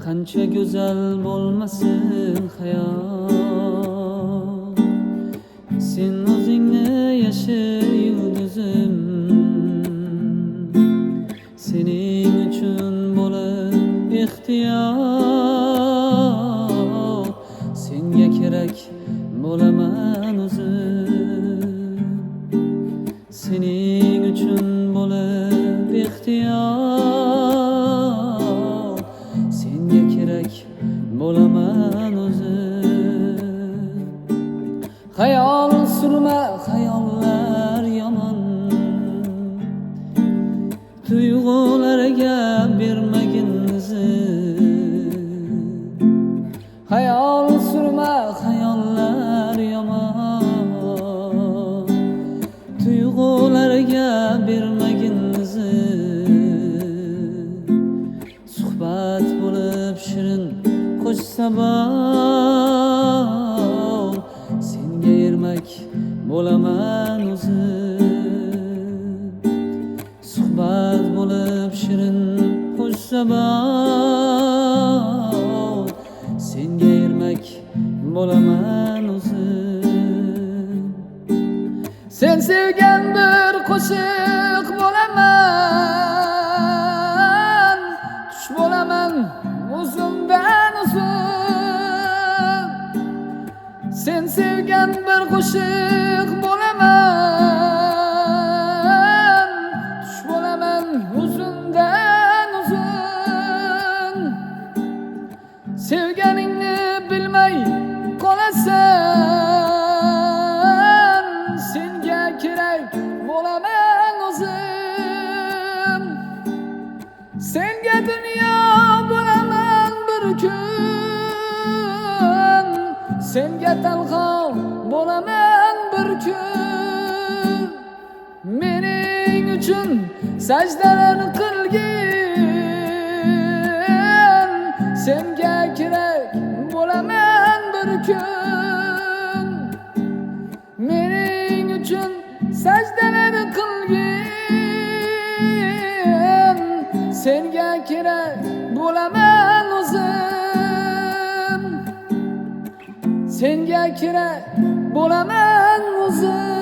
Qancha go'zal bo'lmasin hayot, sen o'zingni yasha yulduzim. Sening uchun bo'lib ehtiyot, senga kerak bo'laman o'zim. Sening uchun bo'lib ehtiyot, senga kerak bo'laman o'zim. Xayol surma, xayollar yomon, tuyg'ularga bermagin izin. Xayol surma, xayollar yomon, tuyg'ularga bermagin izin. Suhbat bo'lib shirin qo'shsa bor, senga ermak bo'laman o'zim. Suhbat bo'lib shirin qo'shsa bor, senga ermak bo'laman o'zim. Sen sevgan bir qo'shiq bo'laman, tush bo'laman uzundan uzun. Sen sevgan bir qo'shiq bo'laman, tush bo'laman uzundan uzun. Sevganingni bilmay qolasan, senga kerak bo'laman o'zim. Senga dunyo bo'laman bir kun, senga talqo bo'laman bir kun. Mening uchun sajdalar qilgin, senga kerak bo'laman bir kun. Mening uchun sajdalar qilgin, senga kerak bo'laman o'zim. Senga kerak bo'laman o'zim.